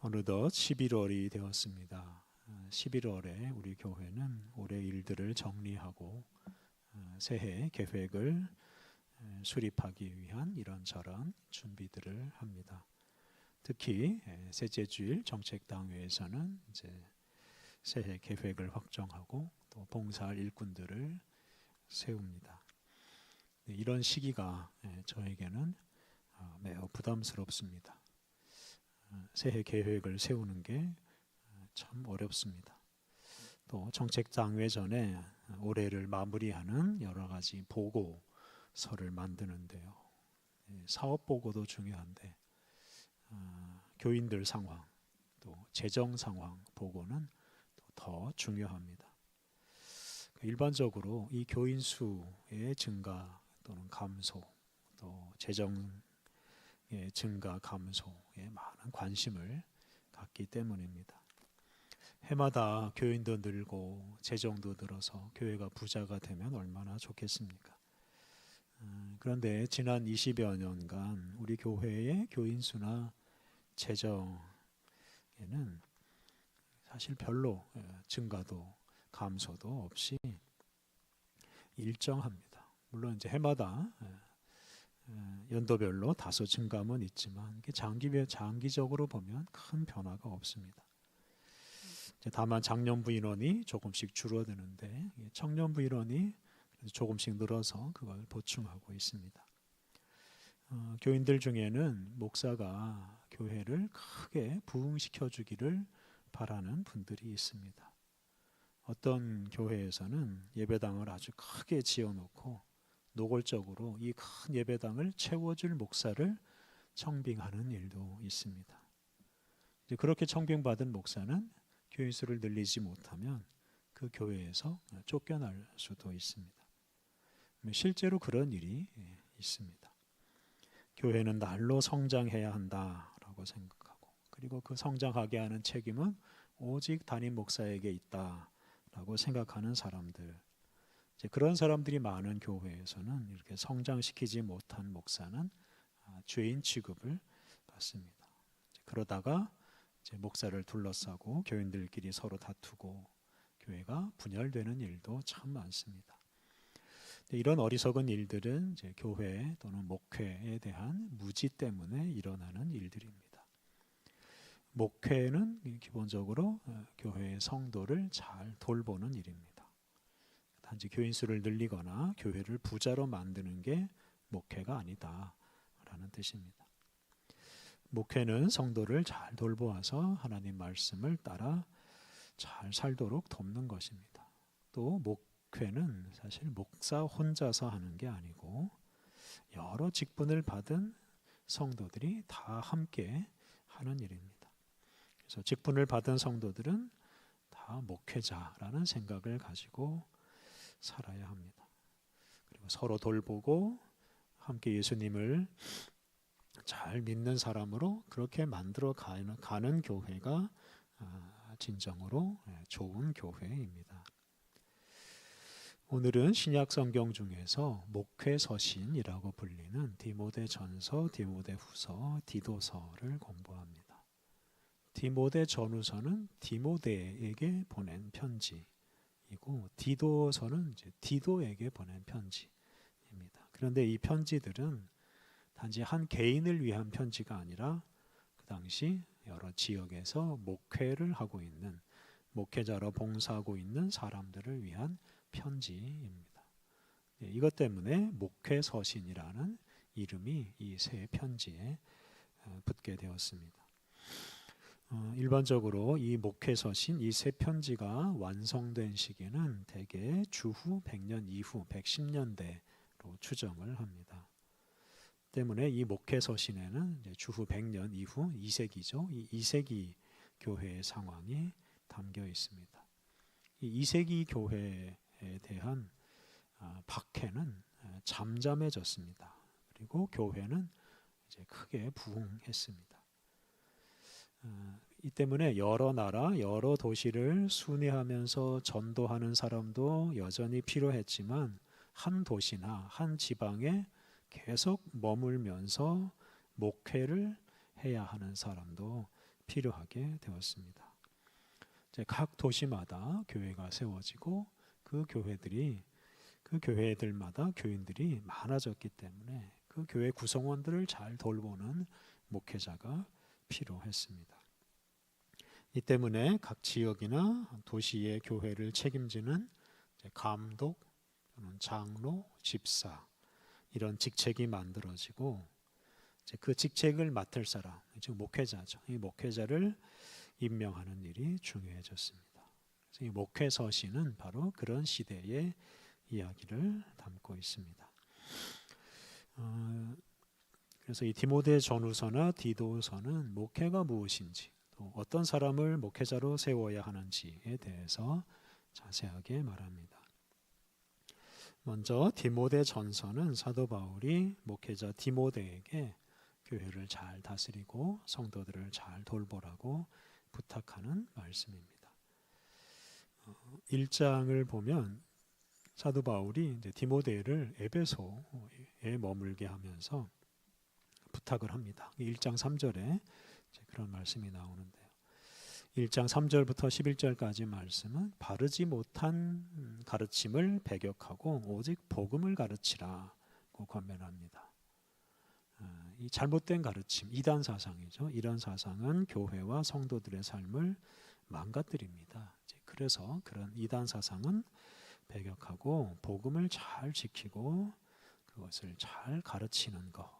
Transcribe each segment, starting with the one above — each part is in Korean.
어느덧 11월이 되었습니다. 11월에 우리 교회는 올해 일들을 정리하고 새해 계획을 수립하기 위한 이런저런 준비들을 합니다. 특히 셋째 주일 정책당회에서는 이제 새해 계획을 확정하고 또 봉사할 일꾼들을 세웁니다. 이런 시기가 저에게는 매우 부담스럽습니다. 새해 계획을 세우는 게 참 어렵습니다. 또 정책당회 전에 올해를 마무리하는 여러 가지 보고서를 만드는데요. 사업 보고도 중요한데 교인들 상황, 또 재정 상황 보고는 더 중요합니다. 일반적으로 이 교인 수의 증가 또는 감소, 또 재정의 증가 감소에 많은 관심을 갖기 때문입니다. 해마다 교인도 늘고 재정도 늘어서 교회가 부자가 되면 얼마나 좋겠습니까? 그런데 지난 20여 년간 우리 교회의 교인 수나 재정에는 사실 별로 증가도 감소도 없이 일정합니다. 물론 이제 해마다 연도별로 다소 증감은 있지만 장기적으로 보면 큰 변화가 없습니다. 다만 장년부 인원이 조금씩 줄어드는데 청년부 인원이 조금씩 늘어서 그걸 보충하고 있습니다. 교인들 중에는 목사가 교회를 크게 부흥시켜 주기를 바라는 분들이 있습니다. 어떤 교회에서는 예배당을 아주 크게 지어놓고 노골적으로 이 큰 예배당을 채워줄 목사를 청빙하는 일도 있습니다. 이제 그렇게 청빙받은 목사는 교인 수를 늘리지 못하면 그 교회에서 쫓겨날 수도 있습니다. 실제로 그런 일이 있습니다. 교회는 날로 성장해야 한다라고 생각하고, 그리고 그 성장하게 하는 책임은 오직 담임 목사에게 있다라고 생각하는 사람들, 이제 그런 사람들이 많은 교회에서는 이렇게 성장시키지 못한 목사는 죄인 취급을 받습니다. 그러다가 이제 목사를 둘러싸고 교인들끼리 서로 다투고 교회가 분열되는 일도 참 많습니다. 이런 어리석은 일들은 이제 교회 또는 목회에 대한 무지 때문에 일어나는 일들입니다. 목회는 기본적으로 교회의 성도를 잘 돌보는 일입니다. 단지 교인 수를 늘리거나 교회를 부자로 만드는 게 목회가 아니다라는 뜻입니다. 목회는 성도를 잘 돌보아서 하나님 말씀을 따라 잘 살도록 돕는 것입니다. 또 목회는 사실 목사 혼자서 하는 게 아니고 여러 직분을 받은 성도들이 다 함께 하는 일입니다. 그래서 직분을 받은 성도들은 다 목회자라는 생각을 가지고 살아야 합니다. 그리고 서로 돌보고 함께 예수님을 잘 믿는 사람으로 그렇게 만들어 가는 교회가 진정으로 좋은 교회입니다. 오늘은 신약 성경 중에서 목회 서신이라고 불리는 디모데전서, 디모데후서, 디도서를 공부합니다. 디모데전후서는 디모데에게 보낸 편지이고 디도서는 이제 디도에게 보낸 편지입니다. 그런데 이 편지들은 단지 한 개인을 위한 편지가 아니라 그 당시 여러 지역에서 목회를 하고 있는, 목회자로 봉사하고 있는 사람들을 위한 편지입니다. 이것 때문에 목회 서신이라는 이름이 이 세 편지에 붙게 되었습니다. 일반적으로 이 목회 서신, 이 세 편지가 완성된 시기는 대개 주후 100년 이후 110년대로 추정을 합니다. 때문에 이 목회 서신에는 주후 100년 이후 2세기죠. 이 2세기 교회의 상황이 담겨 있습니다. 이 2세기 교회에 대한 박해는 잠잠해졌습니다. 그리고 교회는 이제 크게 부흥했습니다. 이 때문에 여러 나라, 여러 도시를 순회하면서 전도하는 사람도 여전히 필요했지만 한 도시나 한 지방에 계속 머물면서 목회를 해야 하는 사람도 필요하게 되었습니다. 이제 각 도시마다 교회가 세워지고 그 교회들마다 교인들이 많아졌기 때문에 그 교회 구성원들을 잘 돌보는 목회자가 필요했습니다. 이 때문에 각 지역이나 도시의 교회를 책임지는 감독, 장로, 집사 이런 직책이 만들어지고 그 직책을 맡을 사람, 즉 목회자죠. 이 목회자를 임명하는 일이 중요해졌습니다. 이 목회서신은 바로 그런 시대의 이야기를 담고 있습니다. 그래서 이 디모데 전후서나 디도서는 목회가 무엇인지 또 어떤 사람을 목회자로 세워야 하는지에 대해서 자세하게 말합니다. 먼저 디모데 전서는 사도 바울이 목회자 디모데에게 교회를 잘 다스리고 성도들을 잘 돌보라고 부탁하는 말씀입니다. 1장을 보면 사도 바울이 이제 디모데를 에베소에 머물게 하면서 부탁을 합니다. 1장 3절에 그런 말씀이 나오는데요. 1장 3절부터 11절까지 말씀은 바르지 못한 가르침을 배격하고 오직 복음을 가르치라고 권면합니다. 이 잘못된 가르침, 이단 사상이죠. 이런 사상은 교회와 성도들의 삶을 망가뜨립니다. 그래서 그런 이단 사상은 배격하고 복음을 잘 지키고 그것을 잘 가르치는 것,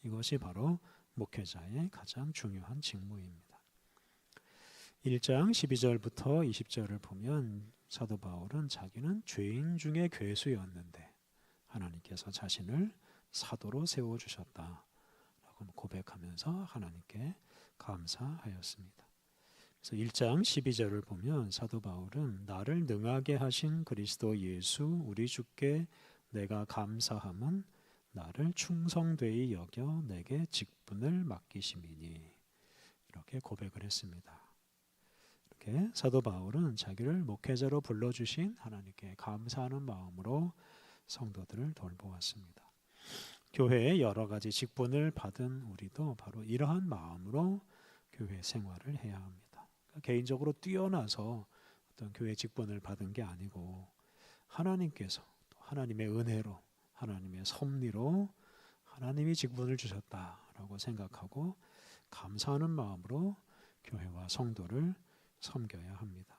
이것이 바로 목회자의 가장 중요한 직무입니다. 1장 12절부터 20절을 보면 사도 바울은 자기는 죄인 중에 괴수였는데 하나님께서 자신을 사도로 세워주셨다라고 고백하면서 하나님께 감사하였습니다. 그래서 1장 12절을 보면 사도 바울은 나를 능하게 하신 그리스도 예수 우리 주께 내가 감사함은 나를 충성되이 여겨 내게 직분을 맡기심이니, 이렇게 고백을 했습니다. 이렇게 사도 바울은 자기를 목회자로 불러주신 하나님께 감사하는 마음으로 성도들을 돌보았습니다. 교회에 여러 가지 직분을 받은 우리도 바로 이러한 마음으로 교회 생활을 해야 합니다. 개인적으로 뛰어나서 어떤 교회 직분을 받은 게 아니고 하나님께서 또 하나님의 은혜로 하나님의 섭리로 하나님이 직분을 주셨다라고 생각하고 감사하는 마음으로 교회와 성도를 섬겨야 합니다.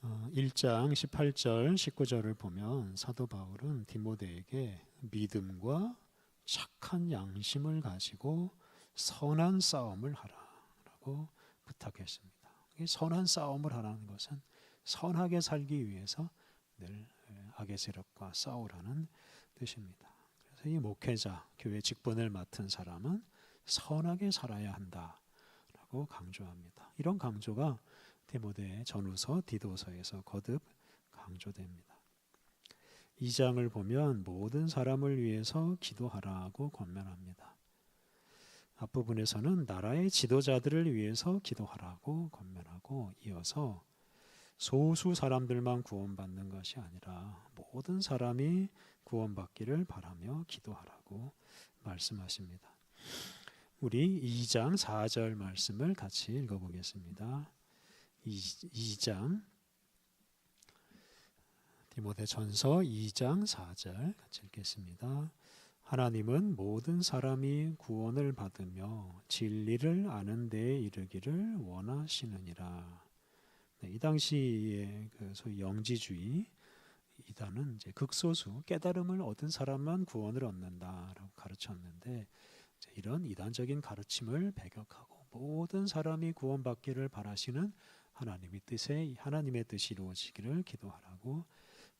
1장 18절 19절을 보면 사도 바울은 디모데에게 믿음과 착한 양심을 가지고 선한 싸움을 하라라고 부탁했습니다. 선한 싸움을 하라는 것은 선하게 살기 위해서 늘 악의 세력과 싸우라는 뜻입니다. 그래서 이 목회자, 교회 직분을 맡은 사람은 선하게 살아야 한다라고 강조합니다. 이런 강조가 디모데 전후서, 디도서에서 거듭 강조됩니다. 2장을 보면 모든 사람을 위해서 기도하라고 권면합니다. 앞부분에서는 나라의 지도자들을 위해서 기도하라고 권면하고 이어서 소수 사람들만 구원받는 것이 아니라 모든 사람이 구원받기를 바라며 기도하라고 말씀하십니다. 우리 2장 4절 말씀을 같이 읽어보겠습니다. 2장 디모데전서 2장 4절 같이 읽겠습니다. 하나님은 모든 사람이 구원을 받으며 진리를 아는 데에 이르기를 원하시느니라. 네, 이 당시의 그 소위 영지주의 이단은 이제 극소수 깨달음을 얻은 사람만 구원을 얻는다라고 가르쳤는데 이런 이단적인 가르침을 배격하고 모든 사람이 구원받기를 바라시는 하나님의 뜻이 이루어지기를 기도하라고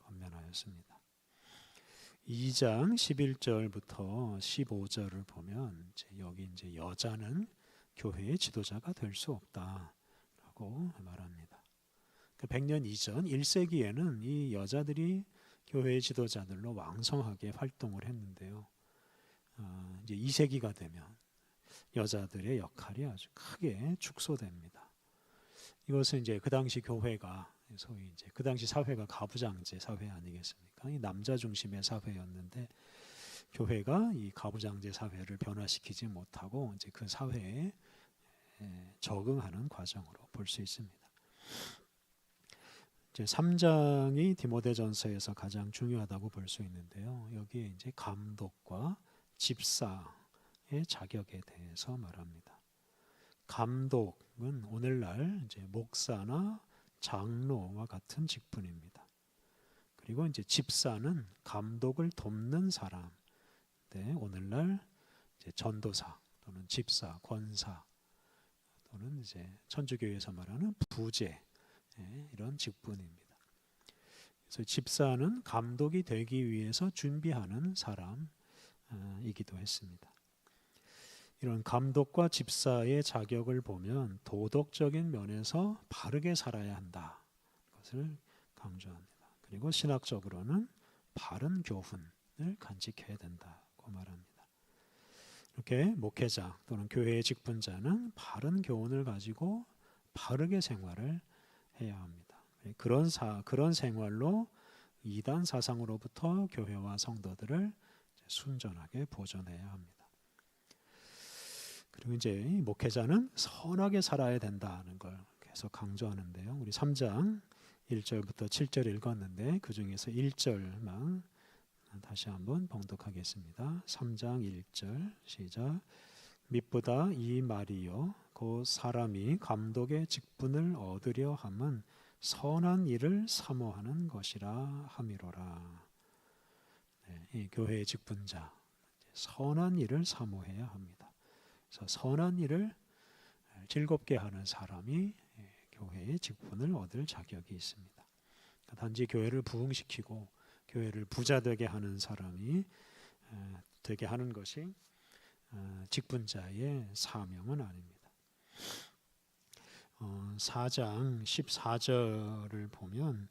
권면하였습니다. 2장 11절부터 15절을 보면 여기 이제 여자는 교회의 지도자가 될 수 없다라고 말합니다. 100년 이전 1세기에는 이 여자들이 교회의 지도자들로 왕성하게 활동을 했는데요. 이제 2세기가 되면 여자들의 역할이 아주 크게 축소됩니다. 이것은 이제 그 당시 교회가 소위 이제 그 당시 사회가 가부장제 사회 아니겠습니까? 이 남자 중심의 사회였는데 교회가 이 가부장제 사회를 변화시키지 못하고 이제 그 사회에 적응하는 과정으로 볼 수 있습니다. 이제 3장이 디모데전서에서 가장 중요하다고 볼 수 있는데요. 여기에 이제 감독과 집사의 자격에 대해서 말합니다. 감독은 오늘날 이제 목사나 장로와 같은 직분입니다. 그리고 이제 집사는 감독을 돕는 사람. 네, 오늘날 이제 전도사 또는 집사, 권사 또는 이제 천주교에서 말하는 부제, 이런 직분입니다. 그래서 집사는 감독이 되기 위해서 준비하는 사람이기도 했습니다. 이런 감독과 집사의 자격을 보면 도덕적인 면에서 바르게 살아야 한다. 것을 강조합니다. 그리고 신학적으로는 바른 교훈을 간직해야 된다고 말합니다. 이렇게 목회자 또는 교회의 직분자는 바른 교훈을 가지고 바르게 생활을 해야 합니다. 그런 생활로 이단 사상으로부터 교회와 성도들을 순전하게 보존해야 합니다. 그리고 이제 목회자는 선하게 살아야 된다는 걸 계속 강조하는데요. 우리 3장 1절부터 7절 읽었는데 그 중에서 1절만 다시 한번 봉독하겠습니다. 3장 1절 시작. mit보다 이 말이요 곧 사람이 감독의 직분을 얻으려 함은 선한 일을 사모하는 것이라 함이로라. 이 교회의 직분자 선한 일을 사모해야 합니다. 그래서 선한 일을 즐겁게 하는 사람이 교회의 직분을 얻을 자격이 있습니다. 단지 교회를 부흥시키고 교회를 부자되게 하는 사람이 되게 하는 것이 직분자의 사명은 아닙니다. 4장 14절을 보면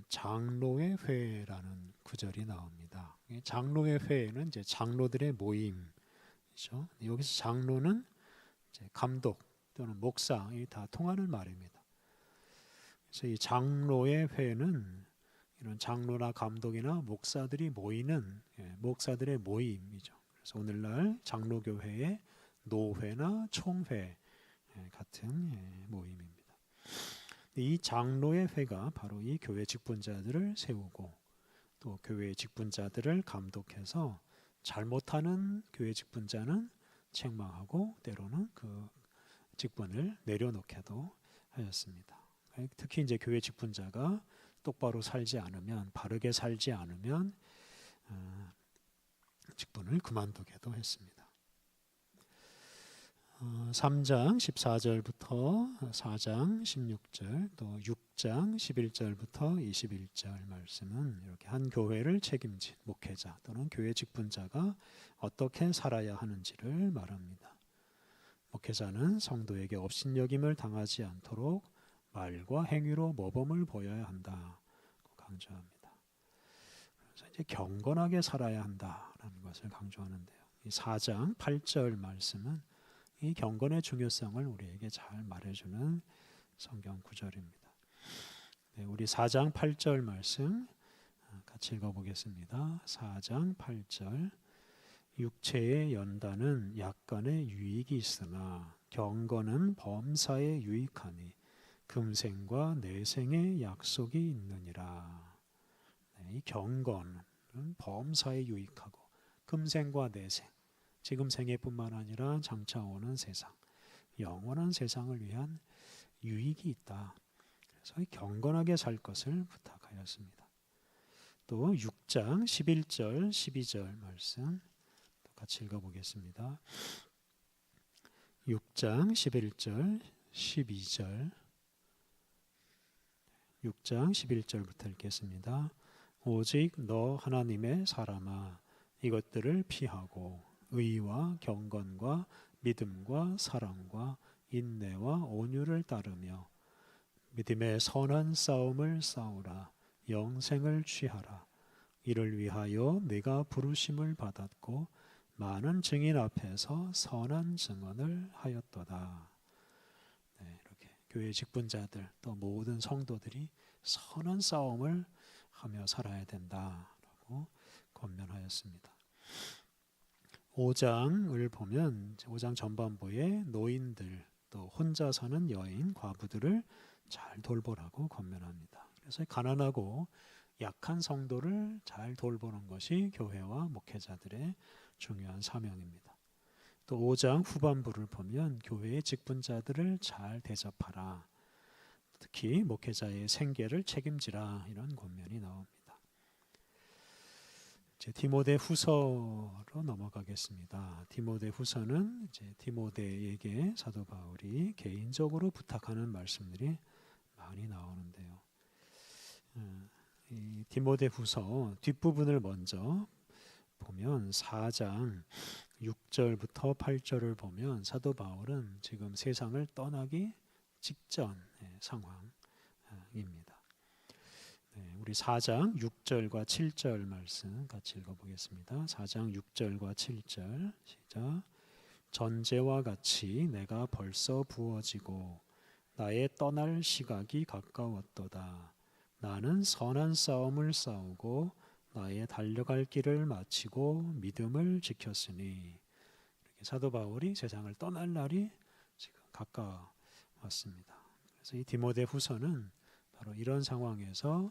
장로의 회라는 구절이 나옵니다. 장로의 회는 이제 장로들의 모임이죠. 여기서 장로는 이제 감독 또는 목사 다 통하는 말입니다. 그래서 이 장로의 회는 이런 장로나 감독이나 목사들이 모이는 목사들의 모임이죠. 그래서 오늘날 장로교회의 노회나 총회 같은 모임입니다. 이 장로의 회가 바로 이 교회 직분자들을 세우고 또 교회 직분자들을 감독해서 잘못하는 교회 직분자는 책망하고 때로는 그 직분을 내려놓게도 하였습니다. 특히 이제 교회 직분자가 똑바로 살지 않으면 바르게 살지 않으면 직분을 그만두게도 했습니다. 3장 14절부터 4장 16절 또 6장 11절부터 21절 말씀은 이렇게 한 교회를 책임진 목회자 또는 교회 직분자가 어떻게 살아야 하는지를 말합니다. 목회자는 성도에게 업신여김을 당하지 않도록 말과 행위로 모범을 보여야 한다고 강조합니다. 그래서 이제 경건하게 살아야 한다라는 것을 강조하는데요. 이 4장 8절 말씀은 이 경건의 중요성을 우리에게 잘 말해주는 성경 구절입니다. 네, 우리 4장 8절 말씀 같이 읽어보겠습니다. 4장 8절 육체의 연단은 약간의 유익이 있으나 경건은 범사에 유익하니 금생과 내생의 약속이 있느니라. 네, 이 경건은 범사에 유익하고 금생과 내생, 지금 생애뿐만 아니라 장차 오는 세상, 영원한 세상을 위한 유익이 있다. 그래서 경건하게 살 것을 부탁하였습니다. 또 6장 11절, 12절 말씀 같이 읽어보겠습니다. 6장 11절, 12절 6장 11절부터 읽겠습니다. 오직 너 하나님의 사람아 이것들을 피하고 의와 경건과 믿음과 사랑과 인내와 온유를 따르며 믿음의 선한 싸움을 싸우라. 영생을 취하라. 이를 위하여 네가 부르심을 받았고 많은 증인 앞에서 선한 증언을 하였도다. 네, 이렇게 교회 직분자들 또 모든 성도들이 선한 싸움을 하며 살아야 된다라고 권면하였습니다. 5장을 보면 5장 전반부에 노인들 또 혼자 사는 여인, 과부들을 잘 돌보라고 권면합니다. 그래서 가난하고 약한 성도를 잘 돌보는 것이 교회와 목회자들의 중요한 사명입니다. 또 5장 후반부를 보면 교회의 직분자들을 잘 대접하라. 특히 목회자의 생계를 책임지라 이런 권면이 나옵니다. 이제 디모데 후서로 넘어가겠습니다. 디모데 후서는 이제 디모데에게 사도 바울이 개인적으로 부탁하는 말씀들이 많이 나오는데요. 이 디모데 후서 뒷부분을 먼저 보면 4장 6절부터 8절을 보면 사도 바울은 지금 세상을 떠나기 직전의 상황입니다. 우리 4장 6절과 7절 말씀 같이 읽어보겠습니다. 4장 6절과 7절 시작. 전제와 같이 내가 벌써 부어지고 나의 떠날 시각이 가까웠도다. 나는 선한 싸움을 싸우고 나의 달려갈 길을 마치고 믿음을 지켰으니, 이렇게 사도 바울이 세상을 떠날 날이 지금 가까웠습니다. 그래서 이 디모데 후서는 바로 이런 상황에서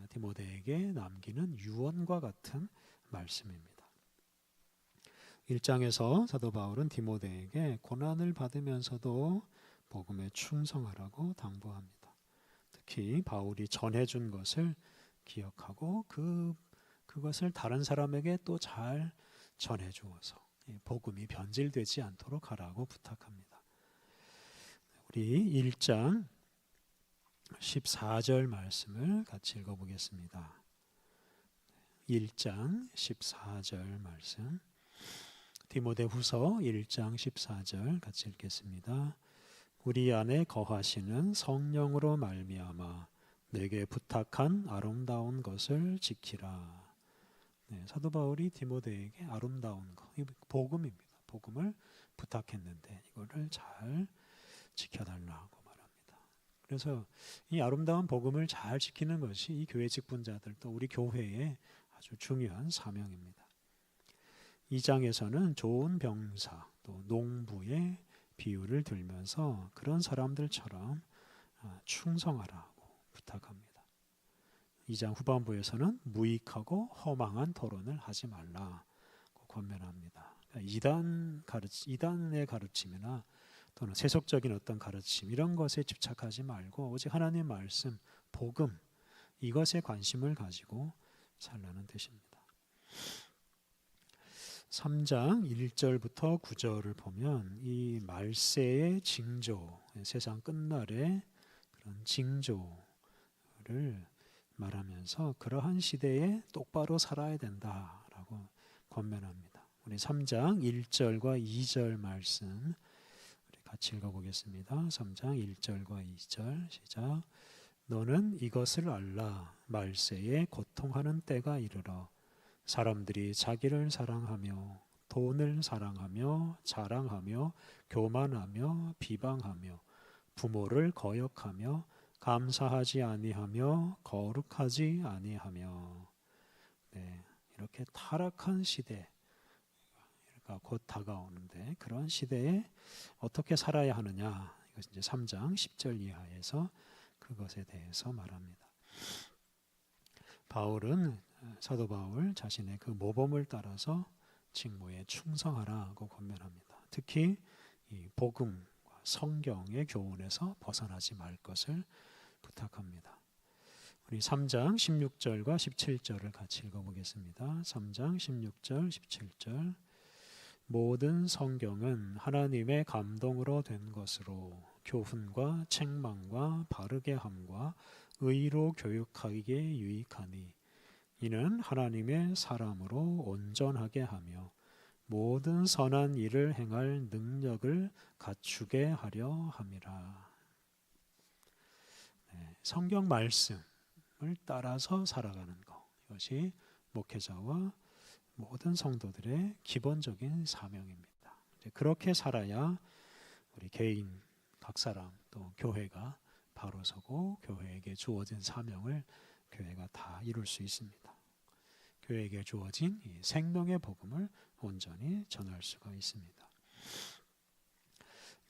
디모데에게 남기는 유언과 같은 말씀입니다. 1장에서 사도 바울은 디모데에게 고난을 받으면서도 복음에 충성하라고 당부합니다. 특히 바울이 전해준 것을 기억하고 그것을 다른 사람에게 또 잘 전해주어서 복음이 변질되지 않도록 하라고 부탁합니다. 우리 1장 14절 말씀을 같이 읽어보겠습니다. 1장 14절 말씀, 디모데 후서 1장 14절 같이 읽겠습니다. 우리 안에 거하시는 성령으로 말미암아 내게 부탁한 아름다운 것을 지키라. 사도 바울이 디모데에게 아름다운 것, 복음입니다. 복음을 부탁했는데 이거를 잘 지켜달라고 말합니다. 그래서 이 아름다운 복음을 잘 지키는 것이 이 교회 직분자들 또 우리 교회의 아주 중요한 사명입니다. 2장에서는 좋은 병사 또 농부의 비유를 들면서 그런 사람들처럼 충성하라고 부탁합니다. 2장 후반부에서는 무익하고 허망한 토론을 하지 말라고 권면합니다. 이단의 가르침이나 또는 세속적인 어떤 가르침 이런 것에 집착하지 말고 오직 하나님 말씀, 복음 이것에 관심을 가지고 살라는 뜻입니다. 3장 1절부터 9절을 보면 이 말세의 징조, 세상 끝날의 그런 징조를 말하면서 그러한 시대에 똑바로 살아야 된다라고 권면합니다. 우리 3장 1절과 2절 말씀 우리 같이 읽어보겠습니다. 3장 1절과 2절 시작. 너는 이것을 알라. 말세에 고통하는 때가 이르러 사람들이 자기를 사랑하며 돈을 사랑하며 자랑하며 교만하며 비방하며 부모를 거역하며 감사하지 아니하며 거룩하지 아니하며. 이렇게 타락한 시대가 곧 다가오는데 그런 시대에 어떻게 살아야 하느냐, 이것은 이제 3장 10절 이하에서 그것에 대해서 말합니다. 사도 바울 자신의 그 모범을 따라서 직무에 충성하라고 권면합니다. 특히 이 복음과 성경의 교훈에서 벗어나지 말 것을 부탁합니다. 우리 3장 16절과 17절을 같이 읽어보겠습니다. 3장 16절 17절. 모든 성경은 하나님의 감동으로 된 것으로 교훈과 책망과 바르게 함과 의로 교육하기에 유익하니 이는 하나님의 사람으로 온전하게 하며 모든 선한 일을 행할 능력을 갖추게 하려 함이라. 성경 말씀을 따라서 살아가는 것, 이것이 목회자와 모든 성도들의 기본적인 사명입니다. 그렇게 살아야 우리 개인, 각 사람 또 교회가 바로 서고 교회에게 주어진 사명을 교회가 다 이룰 수 있습니다. 교회에게 주어진 이 생명의 복음을 온전히 전할 수가 있습니다.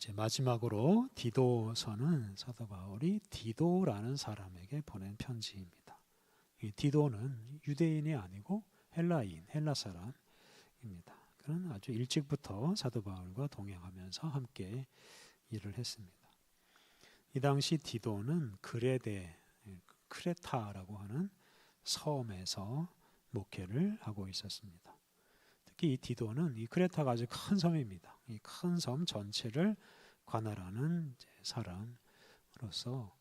이제 마지막으로 디도서는 사도 바울이 디도라는 사람에게 보낸 편지입니다. 이 디도는 유대인이 아니고 헬라인, 헬라 사람입니다. 그는 아주 일찍부터 사도 바울과 동행하면서 함께 일을 했습니다. 이 당시 디도는 그레데, 크레타라고 하는 섬에서 목회를 하고 있었습니다. 특히 이 디도는 이 크레타가 아주 큰 섬입니다. 이 큰 섬 전체를 관할하는 사람으로서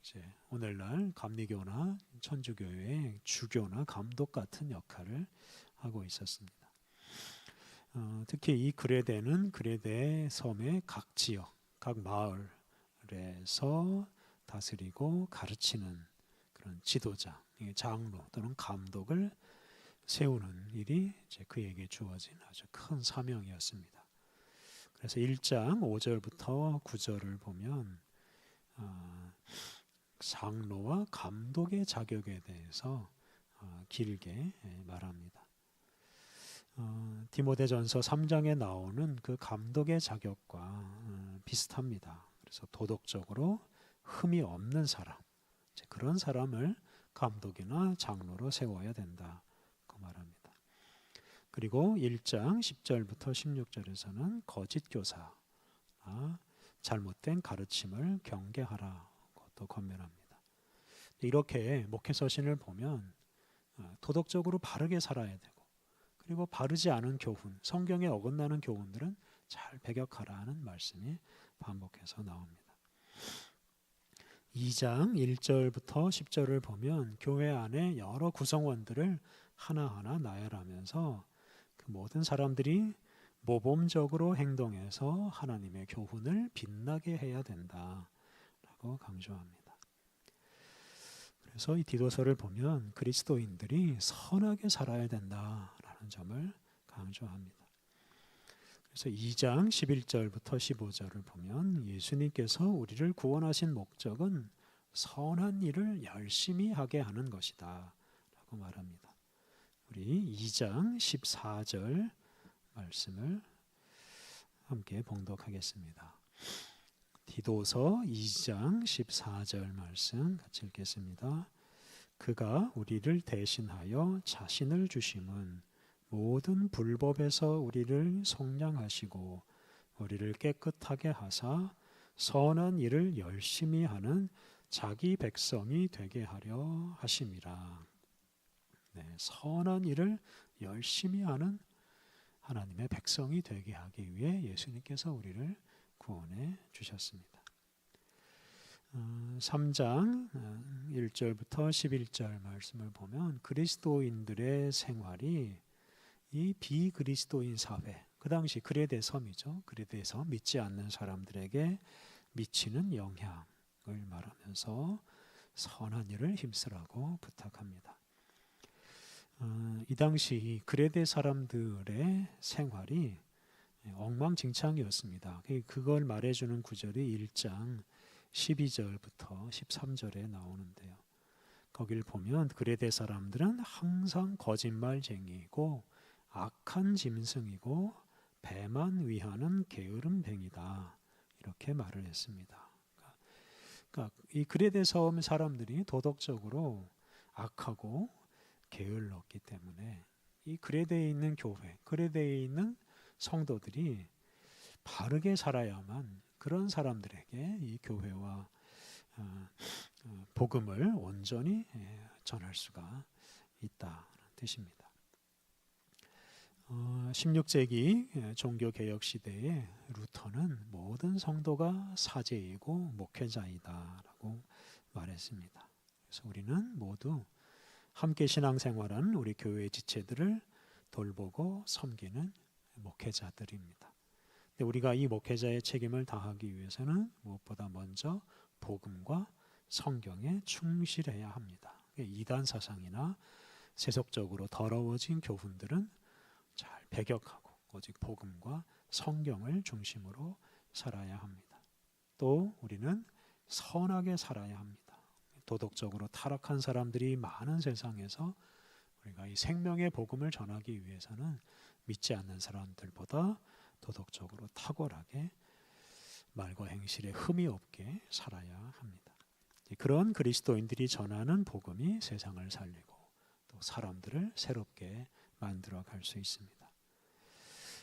이제 오늘날 감리교나 천주교의 주교나 감독 같은 역할을 하고 있었습니다. 특히 이 그레데는 그레데 섬의 각 지역, 각 마을에서 다스리고 가르치는 그런 지도자, 장로 또는 감독을 세우는 일이 이제 그에게 주어진 아주 큰 사명이었습니다. 그래서 1장 5절부터 9절을 보면 장로와 감독의 자격에 대해서 길게 말합니다. 디모데전서 3장에 나오는 그 감독의 자격과 비슷합니다. 그래서 도덕적으로 흠이 없는 사람, 그런 사람을 감독이나 장로로 세워야 된다 그 말합니다. 그리고 1장 10절부터 16절에서는 거짓 교사, 잘못된 가르침을 경계하라고 또 권면합니다. 이렇게 목회 서신을 보면 도덕적으로 바르게 살아야 되고, 그리고 바르지 않은 교훈, 성경에 어긋나는 교훈들은 잘 배격하라는 말씀이 반복해서 나옵니다. 2장 1절부터 10절을 보면 교회 안에 여러 구성원들을 하나하나 나열하면서 그 모든 사람들이 모범적으로 행동해서 하나님의 교훈을 빛나게 해야 된다라고 강조합니다. 그래서 이 디도서를 보면 그리스도인들이 선하게 살아야 된다라는 점을 강조합니다. 그래서 2장 11절부터 15절을 보면 예수님께서 우리를 구원하신 목적은 선한 일을 열심히 하게 하는 것이다 라고 말합니다. 우리 2장 14절 말씀을 함께 봉독하겠습니다. 디도서 2장 14절 말씀 같이 읽겠습니다. 그가 우리를 대신하여 자신을 주심은 모든 불법에서 우리를 속량하시고 우리를 깨끗하게 하사 선한 일을 열심히 하는 자기 백성이 되게 하려 하심이라. 선한 일을 열심히 하는 하나님의 백성이 되게 하기 위해 예수님께서 우리를 구원해 주셨습니다. 3장 1절부터 11절 말씀을 보면 그리스도인들의 생활이 이 비그리스도인 사회, 그 당시 그레데 섬이죠. 그레데 섬, 믿지 않는 사람들에게 미치는 영향을 말하면서 선한 일을 힘쓰라고 부탁합니다. 이 당시 그레데 사람들의 생활이 엉망진창이었습니다. 그걸 말해주는 구절이 1장 12절부터 13절에 나오는데요. 거길 보면 그레데 사람들은 항상 거짓말쟁이이고 악한 짐승이고 배만 위하는 게으름뱅이다 이렇게 말을 했습니다. 그러니까 이 그레데 섬 사람들이 도덕적으로 악하고 게을렀기 때문에 이 그레데에 있는 교회, 그레데에 있는 성도들이 바르게 살아야만 그런 사람들에게 이 교회와 복음을 온전히 전할 수가 있다는 뜻입니다. 16세기 종교개혁 시대에 루터는 모든 성도가 사제이고 목회자이다라고 말했습니다. 그래서 우리는 모두 함께 신앙생활하는 우리 교회의 지체들을 돌보고 섬기는 목회자들입니다. 근데 우리가 이 목회자의 책임을 다하기 위해서는 무엇보다 먼저 복음과 성경에 충실해야 합니다. 이단 사상이나 세속적으로 더러워진 교훈들은 잘 배격하고 오직 복음과 성경을 중심으로 살아야 합니다. 또 우리는 선하게 살아야 합니다. 도덕적으로 타락한 사람들이 많은 세상에서 우리가 이 생명의 복음을 전하기 위해서는 믿지 않는 사람들보다 도덕적으로 탁월하게 말과 행실에 흠이 없게 살아야 합니다. 그런 그리스도인들이 전하는 복음이 세상을 살리고 또 사람들을 새롭게 만들어 갈 수 있습니다.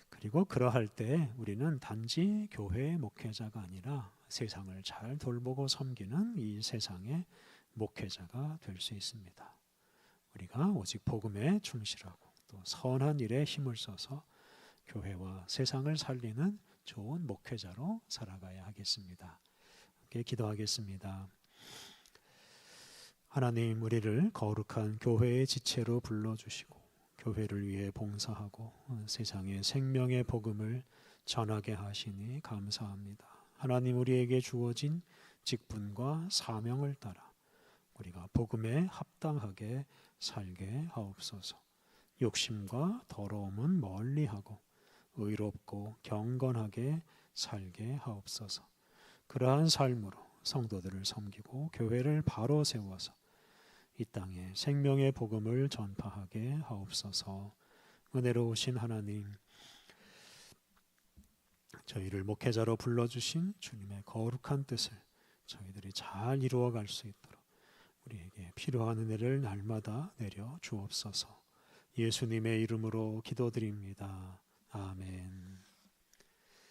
그리고 그러할 때 우리는 단지 교회의 목회자가 아니라 세상을 잘 돌보고 섬기는 이 세상의 목회자가 될 수 있습니다. 우리가 오직 복음에 충실하고 또 선한 일에 힘을 써서 교회와 세상을 살리는 좋은 목회자로 살아가야 하겠습니다. 함께 기도하겠습니다. 하나님, 우리를 거룩한 교회의 지체로 불러주시고 교회를 위해 봉사하고 세상에 생명의 복음을 전하게 하시니 감사합니다. 하나님, 우리에게 주어진 직분과 사명을 따라 우리가 복음에 합당하게 살게 하옵소서. 욕심과 더러움은 멀리하고 의롭고 경건하게 살게 하옵소서. 그러한 삶으로 성도들을 섬기고 교회를 바로 세워서 이 땅에 생명의 복음을 전파하게 하옵소서. 은혜로우신 하나님, 저희를 목회자로 불러주신 주님의 거룩한 뜻을 저희들이 잘 이루어갈 수 있도록 우리에게 필요한 은혜를 날마다 내려 주옵소서. 예수님의 이름으로 기도드립니다. 아멘.